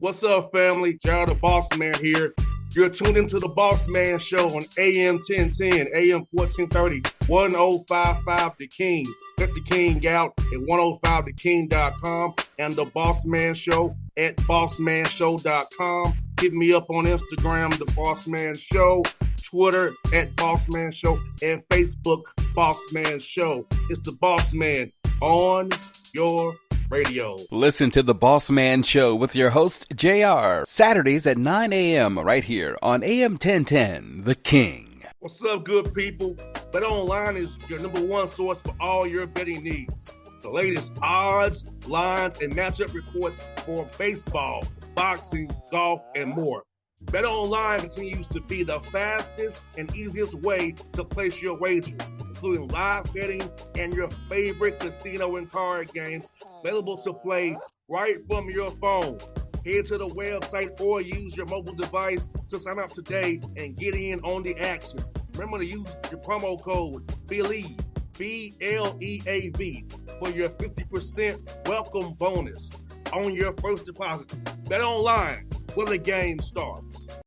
What's up, family? Gerald the Bossman here. You're tuned into the Bossman Show on AM 1010, AM 1430, 1055 The King. Let the King out at 105theking.com and the Bossman Show at bossmanshow.com. Hit me up on Instagram, The Bossman Show, Twitter at Bossman Show, and Facebook, Bossman Show. It's the Bossman on your radio. Listen to the Bossman Show with your host, JR, Saturdays at 9 a.m. right here on AM 1010, The King. What's up, good people? BetOnline is your number one source for all your betting needs. The latest odds, lines, and matchup reports for baseball, boxing, golf, and more. BetOnline continues to be the fastest and easiest way to place your wagers, including live betting and your favorite casino and card games available to play right from your phone. Head to the website or use your mobile device to sign up today and get in on the action. Remember to use your promo code BELIEVE, BLEAV, for your 50% welcome bonus on your first deposit. BetOnline, where the game starts.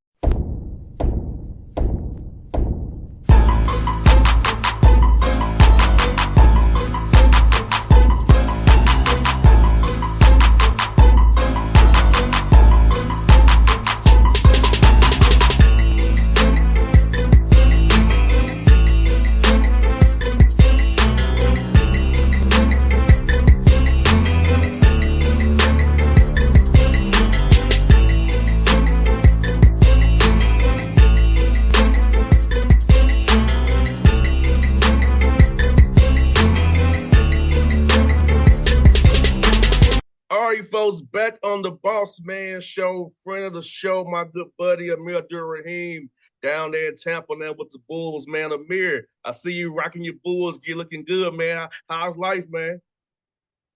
Folks, back on the Bossman Show, friend of the show, my good buddy Amir Abdur-Rahim, down there in Tampa now with the Bulls, man. Amir, I see you rocking your Bulls. You're looking good, man. How's life, man?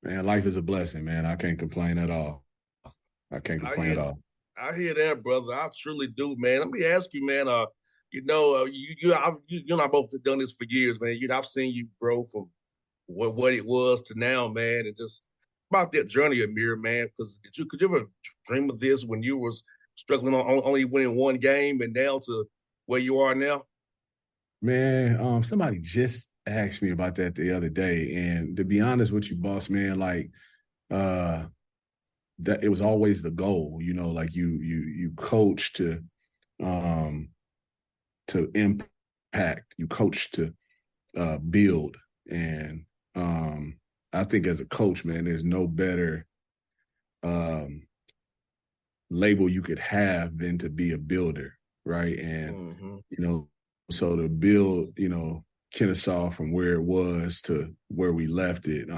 Man, life is a blessing, man. I can't complain at all. I I hear that, brother. I truly do, man. Let me ask you, man. You and I both have done this for years, man. I've seen you grow from what it was to now, man, and just about that journey, Amir, man, because could you ever dream of this when you was struggling on only winning one game and now to where you are now? Man, somebody just asked me about that the other day, and to be honest with you, boss man, like that it was always the goal, like you coach to impact, you coach to build, and I think as a coach, man, there's no better label you could have than to be a builder, right? And, so to build, Kennesaw from where it was to where we left it,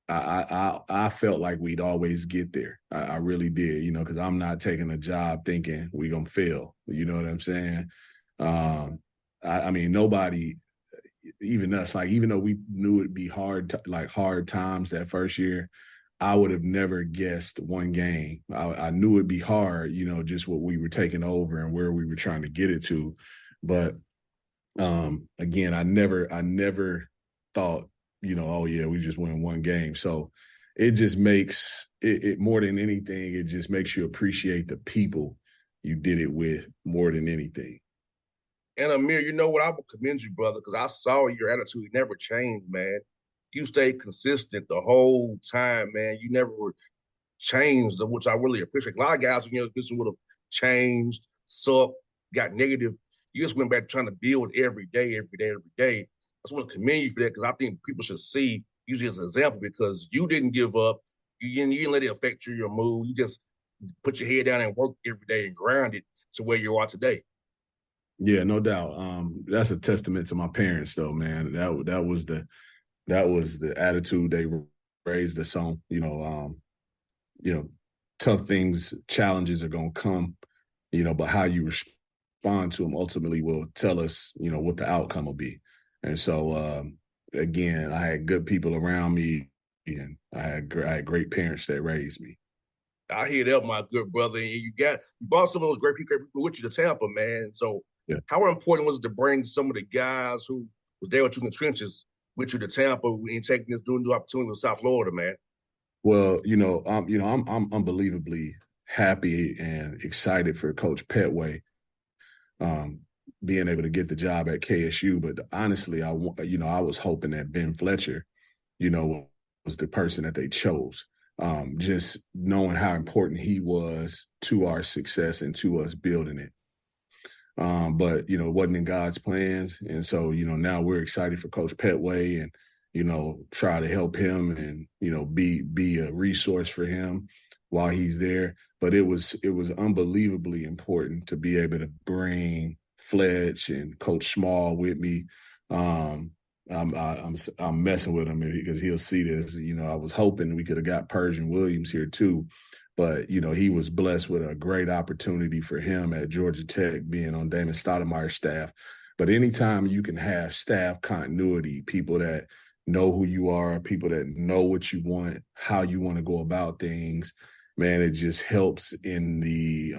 I felt like we'd always get there. I really did, because I'm not taking a job thinking we're going to fail. You know what I'm saying? I mean, nobody – even us, like, even though we knew it'd be hard times that first year, I would have never guessed one game. I knew it'd be hard, just what we were taking over and where we were trying to get it to. But again, I never thought, oh yeah, we just win one game. So it just makes it more than anything, it just makes you appreciate the people you did it with more than anything. And Amir, you know what? I will commend you, brother, because I saw your attitude never changed, man. You stayed consistent the whole time, man. You never changed, which I really appreciate. A lot of guys, this would have changed, sucked, got negative. You just went back to trying to build every day. I just want to commend you for that, because I think people should see you as an example, because you didn't give up. You didn't let it affect your mood. You just put your head down and work every day and grind it to where you are today. Yeah, no doubt. That's a testament to my parents, though, man. That was the attitude they raised us on. Tough things, challenges are gonna come, but how you respond to them ultimately will tell us, what the outcome will be. And so, again, I had good people around me, and I had great parents that raised me. I hear that, my good brother. And you brought some of those great people with you to Tampa, man. So yeah. How important was it to bring some of the guys who was there with you in the trenches with you to Tampa and taking this new opportunity with South Florida, man? Well, I'm unbelievably happy and excited for Coach Petway being able to get the job at KSU. But honestly, I was hoping that Ben Fletcher, was the person that they chose. Just knowing how important he was to our success and to us building it. But it wasn't in God's plans. And so, now we're excited for Coach Petway and, try to help him and, be a resource for him while he's there. But it was unbelievably important to be able to bring Fletch and Coach Small with me. I'm messing with him because he'll see this. I was hoping we could have got Persian Williams here too. But, he was blessed with a great opportunity for him at Georgia Tech being on Damon Stoudemire's staff. But anytime you can have staff continuity, people that know who you are, people that know what you want, how you want to go about things, man, it just helps in the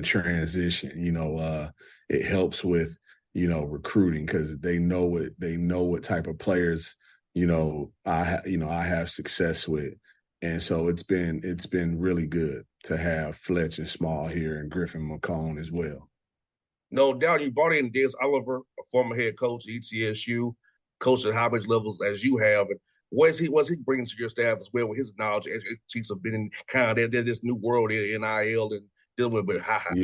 transition. It helps with, recruiting because they know what type of players, I have success with. And so it's been really good to have Fletch and Small here and Griffin McCone as well. No doubt you brought in Des Oliver, a former head coach at ETSU, coached at high levels as you have. And what's he bringing to your staff as well with his knowledge and expertise of being in kind of this new world in NIL and dealing with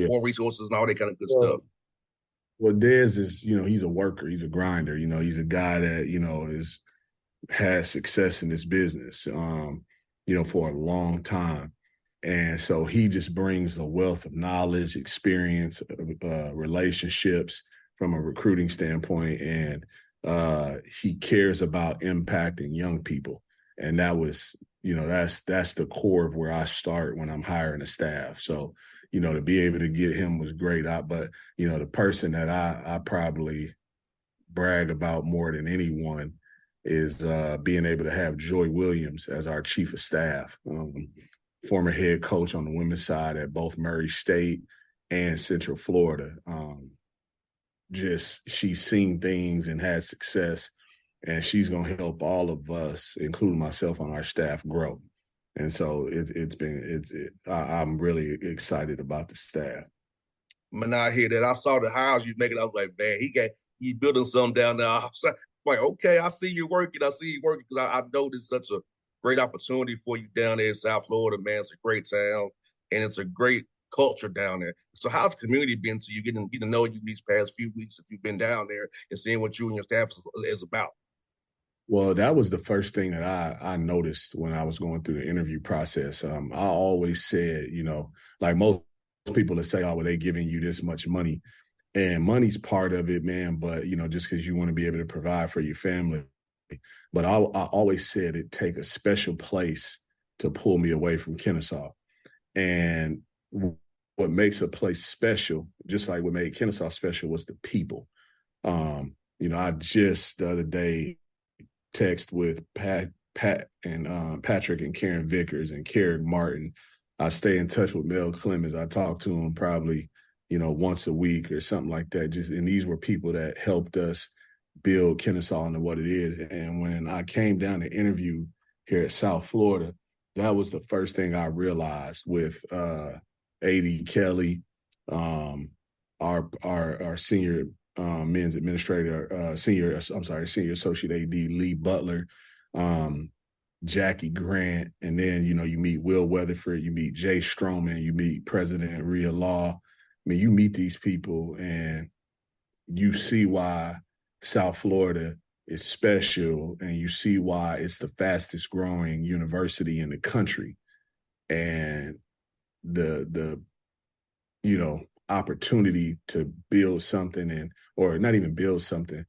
more resources and all that kind of good stuff? Well, Des is, he's a worker. He's a grinder. He's a guy that, has success in this business. For a long time. And so he just brings a wealth of knowledge, experience, relationships from a recruiting standpoint. And he cares about impacting young people. And that was, that's the core of where I start when I'm hiring a staff. So, to be able to get him was great. But the person that I probably brag about more than anyone is being able to have Joy Williams as our chief of staff, former head coach on the women's side at both Murray State and Central Florida. She's seen things and had success, and she's going to help all of us, including myself on our staff, grow. And so I'm really excited about the staff. Man, I hear that. I saw the hires you making. I was like, man, he's building something down there. I was like, okay, I see you working. Because I know this is such a great opportunity for you down there in South Florida, man. It's a great town, and it's a great culture down there. So how's the community been to you, getting to know you these past few weeks if you've been down there and seeing what you and your staff is about? Well, that was the first thing that I noticed when I was going through the interview process. I always said, like most people that say, oh, well, they giving you this much money. And money's part of it, man, but, just because you want to be able to provide for your family. But I always said it take a special place to pull me away from Kennesaw. And what makes a place special, just like what made Kennesaw special, was the people. I just the other day text with Pat and Patrick and Karen Vickers and Kerrick Martin. I stay in touch with Mel Clemens. I talk to him probably, once a week or something like that. And these were people that helped us build Kennesaw into what it is. And when I came down to interview here at South Florida, that was the first thing I realized with A.D. Kelly, our senior men's administrator, senior associate AD Lee Butler, Jackie Grant, and then, you meet Will Weatherford, you meet Jay Stroman, you meet President Rhea Law. I mean, you meet these people and you see why South Florida is special, and you see why it's the fastest growing university in the country. And the opportunity to build something or not even build something,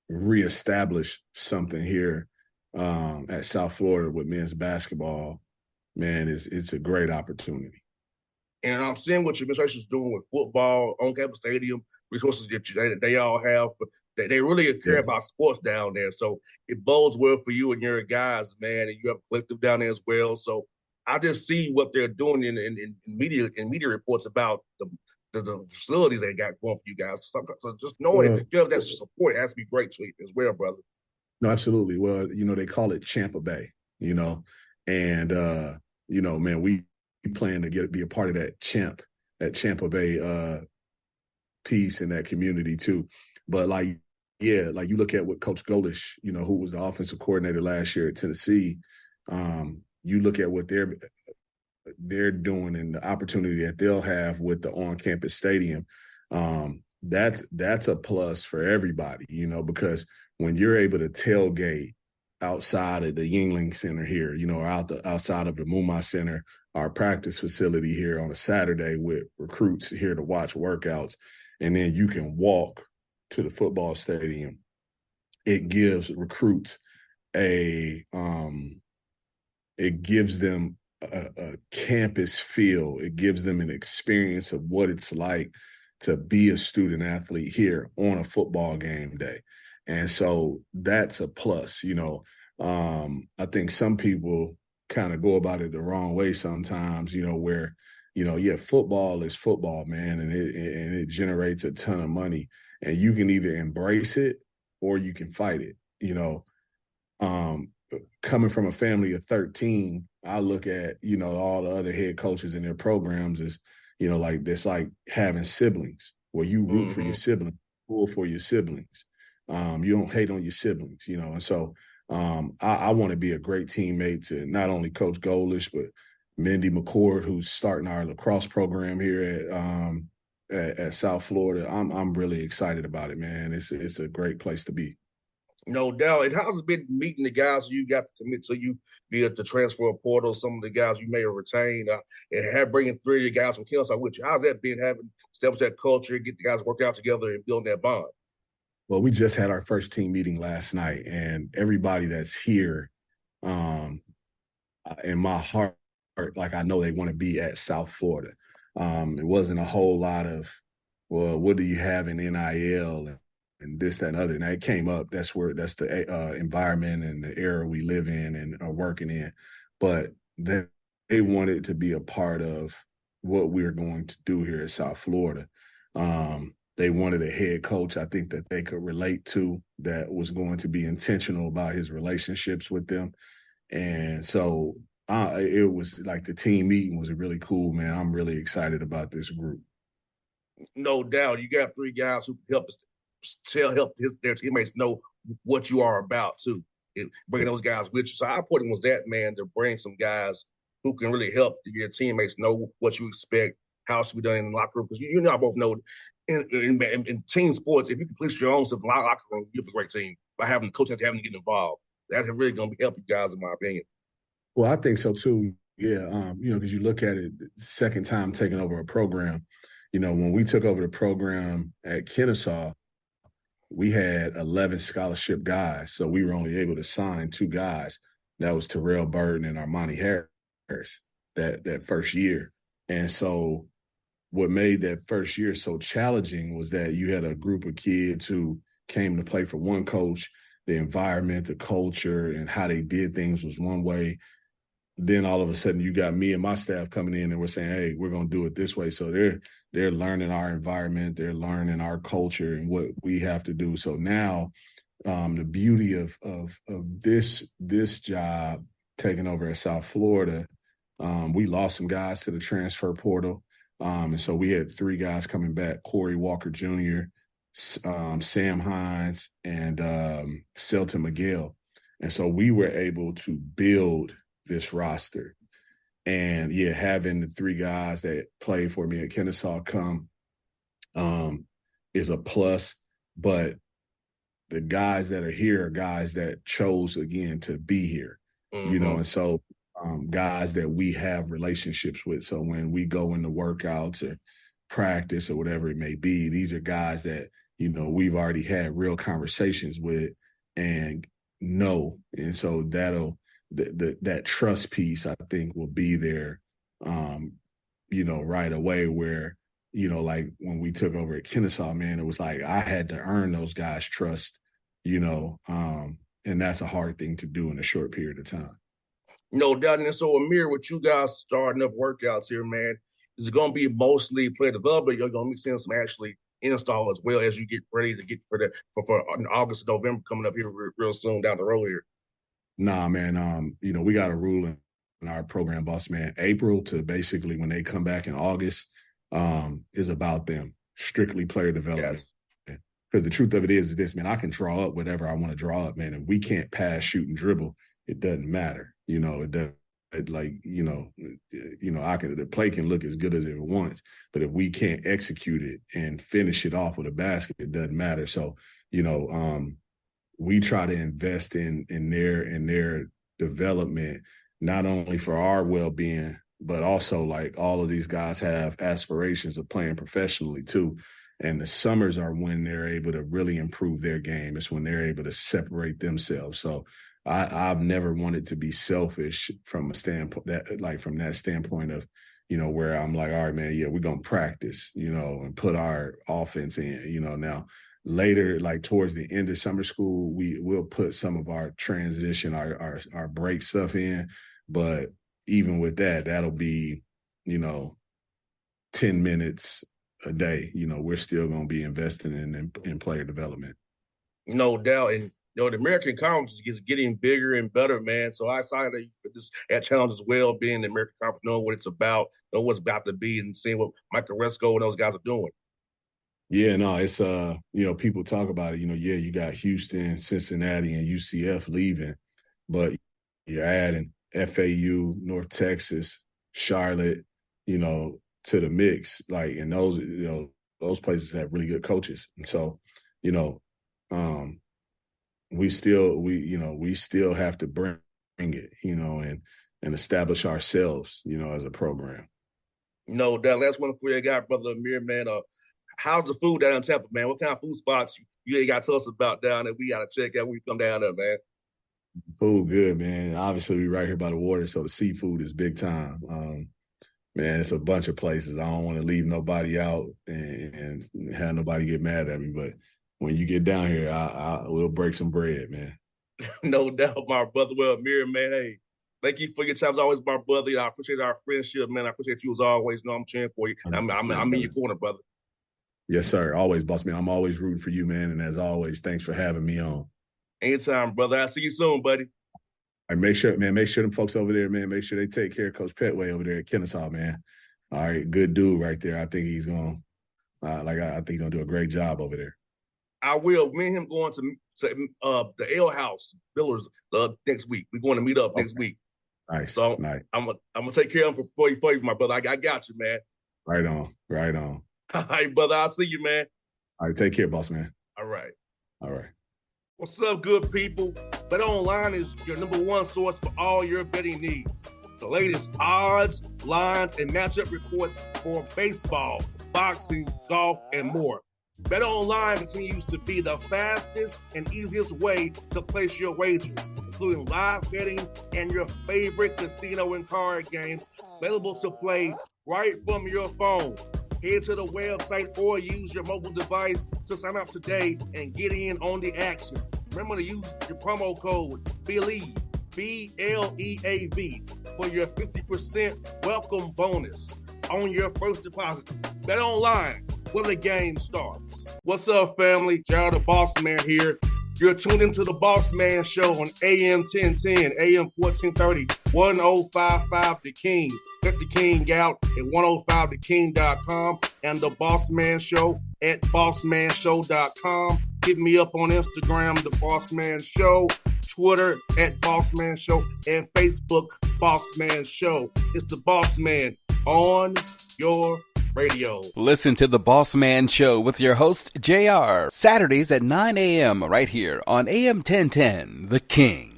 reestablish something here at South Florida with men's basketball, man, it's a great opportunity. And I'm seeing what your administration is doing with football, on-campus stadium, resources that they all have. They really care about sports down there. So it bodes well for you and your guys, man, and you have a collective down there as well. So I just see what they're doing in media reports about the facilities they got going for you guys. So just knowing that you have that support has to be great to you as well, brother. No, absolutely. Well, they call it Champa Bay, and man, we plan to be a part of that Champa Bay piece in that community too. But like you look at what Coach Golish, who was the offensive coordinator last year at Tennessee, you look at what they're doing and the opportunity that they'll have with the on-campus stadium. That's a plus for everybody, because when you're able to tailgate outside of the Yingling Center here, or outside of the Mumma Center, our practice facility here on a Saturday with recruits here to watch workouts, and then you can walk to the football stadium, it gives recruits it gives them a campus feel. It gives them an experience of what it's like to be a student athlete here on a football game day. And so that's a plus, I think some people kind of go about it the wrong way sometimes, where, football is football, man, and it generates a ton of money, and you can either embrace it or you can fight it, coming from a family of 13, I look at, all the other head coaches in their programs as, like it's like having siblings where you root for your siblings, pull for your siblings. You don't hate on your siblings, and so I want to be a great teammate to not only Coach Golish, but Mindy McCord, who's starting our lacrosse program here at South Florida. I'm really excited about it, man. It's a great place to be. No doubt. And how's it been meeting the guys you got to commit to you via the transfer portal, some of the guys you may have retained, and have bringing 3 of your guys from Kennesaw with you? How's that been, having establish that culture, get the guys work out together and build that bond? Well, we just had our first team meeting last night, and everybody that's here, in my heart, like I know they want to be at South Florida. It wasn't a whole lot of, well, what do you have in NIL and this, that, and other. Now it came up. That's the environment and the era we live in and are working in. But they wanted to be a part of what we're going to do here at South Florida. They wanted a head coach, I think, that they could relate to, that was going to be intentional about his relationships with them. And so it was like the team meeting was really cool, man. I'm really excited about this group. No doubt. You got 3 guys who can help their teammates know what you are about too. Bringing those guys with you. So how important was that, man, to bring some guys who can really help your teammates know what you expect, how it should be done in the locker room? Because you and I both know in team sports, if you can police your own stuff in the locker room, you have a great team. By having the coach having to get involved, that's really going to help you guys, in my opinion. Well, I think so too. Yeah, because you look at it, second time taking over a program. When we took over the program at Kennesaw, we had 11 scholarship guys, so we were only able to sign 2 guys. That was Terrell Burton and Armani Harris that first year. And so what made that first year so challenging was that you had a group of kids who came to play for one coach. The environment, the culture, and how they did things was one way. Then all of a sudden you got me and my staff coming in and we're saying, hey, we're going to do it this way. So they're learning our environment, they're learning our culture and what we have to do. So now the beauty of this job taking over at South Florida, we lost some guys to the transfer portal. And so we had 3 guys coming back, Corey Walker Jr., Sam Hines, and Selton Miguel. And so we were able to build this roster. And having the 3 guys that played for me at Kennesaw come is a plus. But the guys that are here are guys that chose, again, to be here, and so guys that we have relationships with. So when we go into workouts or practice or whatever it may be, these are guys that, we've already had real conversations with and know. And so that trust piece, I think, will be there, right away, where, like when we took over at Kennesaw, man, it was like I had to earn those guys' trust, and that's a hard thing to do in a short period of time. No doubt. And so, Amir, with you guys starting up workouts here, man, is it going to be mostly player development? You're going to mix in some actually install as well as you get ready to get for August, November coming up here real soon down the road here? Nah, man. We got a rule in our program, Bossman. April to basically when they come back in August is about them, strictly player development. Because the truth of it is this, man, I can draw up whatever I want to draw up, man. And we can't pass, shoot, and dribble. It doesn't matter. It doesn't. The play can look as good as it wants, but if we can't execute it and finish it off with a basket, it doesn't matter. So, we try to invest in their development, not only for our well-being, but also like all of these guys have aspirations of playing professionally too. And the summers are when they're able to really improve their game. It's when they're able to separate themselves. So I've never wanted to be selfish from a standpoint from that standpoint of, where I'm like, all right, man, yeah, we're going to practice, and put our offense in, now later, like towards the end of summer school, we'll put some of our transition, our break stuff in. But even with that, that'll be, 10 minutes a day. We're still going to be investing in player development. No doubt. And the American Conference is getting bigger and better, man. So I excited for this at challenge as well, being the American Conference, knowing what it's about, knowing what's about to be, and seeing what Michael Resco and those guys are doing. Yeah, no, it's people talk about it. You got Houston, Cincinnati, and UCF leaving, but you're adding FAU, North Texas, Charlotte, to the mix. Like, and those places have really good coaches, and so we still have to bring it, and establish ourselves, as a program. No doubt. Last one for you, guy, brother Amir, man. How's the food down in Tampa, man? What kind of food spots you got to tell us about down there? We got to check out when we come down there, man. Food good, man. Obviously, we right here by the water, so the seafood is big time. Man, it's a bunch of places. I don't want to leave nobody out and have nobody get mad at me, but when you get down here, we'll break some bread, man. No doubt, my brother. Well, Amir, man, hey, thank you for your time as always, my brother. I appreciate our friendship, man. I appreciate you as always. I'm cheering for you. I'm in your corner, brother. Yes, sir. Always, boss man. I'm always rooting for you, man. And as always, thanks for having me on. Anytime, brother. I'll see you soon, buddy. All right, make sure them folks over there, man, make sure they take care of Coach Petway over there at Kennesaw, man. All right, good dude right there. I think he's going I think he's going to do a great job over there. I will. Me and him going to the Ale House, Billers, next week. We're going to meet up next week. Nice. So nice. I'm gonna take care of him for you, my brother. I got you, man. Right on. All right, brother. I'll see you, man. All right, take care, boss man. All right. What's up, good people? BetOnline is your number one source for all your betting needs. The latest odds, lines, and matchup reports for baseball, boxing, golf, and more. BetOnline continues to be the fastest and easiest way to place your wagers, including live betting and your favorite casino and card games available to play right from your phone. Head to the website or use your mobile device to sign up today and get in on the action. Remember to use your promo code BELIEVE, BLEAV, for your 50% welcome bonus on your first deposit. BetOnline, where the game starts. What's up, family? Jared the Bossman here. You're tuned into the Bossman Show on AM 1010, AM 1430, 1055 The King. Check The King out at 105theking.com and the Bossman Show at bossmanshow.com. Hit me up on Instagram, The Bossman Show, Twitter at Bossman Show, and Facebook, Bossman Show. It's the Bossman on your radio. Listen to The Bossman Show with your host, JR, Saturdays at 9 a.m. right here on AM 1010, The King.